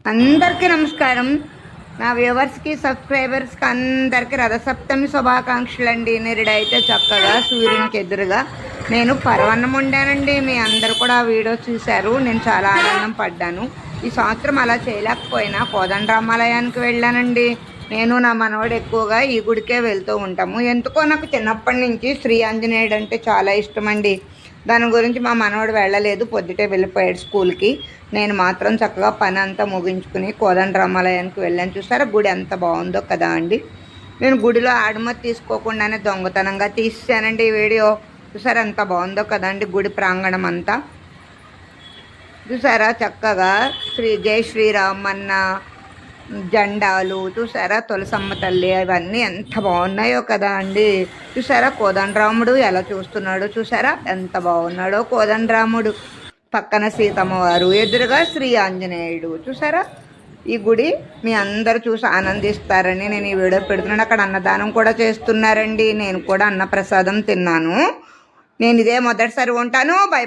అందరికీ నమస్కారం. నా వ్యూవర్స్కి సబ్స్క్రైబర్స్కి అందరికీ రథసప్తమి శుభాకాంక్షలు అండి. నిరుడైతే చక్కగా సూర్యునికి ఎదురుగా నేను పరవన్నం వండానండి. మీ అందరు కూడా ఆ వీడియో చూశారు. నేను చాలా ఆనందం పడ్డాను. ఈ సంవత్సరం అలా చేయలేకపోయినా కోదండరామాలయానికి వెళ్ళానండి. నేను నా మనవడు ఎక్కువగా ఈ గుడికే వెళ్తూ ఉంటాము. ఎందుకో నాకు చిన్నప్పటి నుంచి శ్రీ ఆంజనేయుడు అంటే చాలా ఇష్టం అండి. దాని గురించి మా మనవడు వెళ్ళలేదు, పొద్దుటే వెళ్ళిపోయాడు స్కూల్కి. నేను మాత్రం చక్కగా పని అంతా ముగించుకుని కోదండరామాలయానికి వెళ్ళాను. చూసారా గుడి ఎంత బాగుందో కదా అండి. నేను గుడిలో అనుమతి తీసుకోకుండానే దొంగతనంగా తీసానండి ఈ వీడియో. చూసారా ఎంత బాగుందో కదండి గుడి ప్రాంగణం అంతా. చూసారా చక్కగా జై శ్రీరామ్ అన్న జెండాలు, చూసారా తులసమ్మ తల్లి, అవన్నీ ఎంత బాగున్నాయో కదా అండి. చూసారా కోదండరాముడు ఎలా చూస్తున్నాడో, చూసారా ఎంత బాగున్నాడో కోదండరాముడు. పక్కన సీతమ్మ వారు, ఎదురుగా శ్రీ ఆంజనేయుడు. చూసారా ఈ గుడి మీ అందరు చూసి ఆనందిస్తారని నేను ఈ వీడియో పెడుతున్నాను. అక్కడ అన్నదానం కూడా చేస్తున్నారండి. నేను కూడా అన్నప్రసాదం తిన్నాను. నేను ఇదే మొదటిసారి ఉంటాను. బై.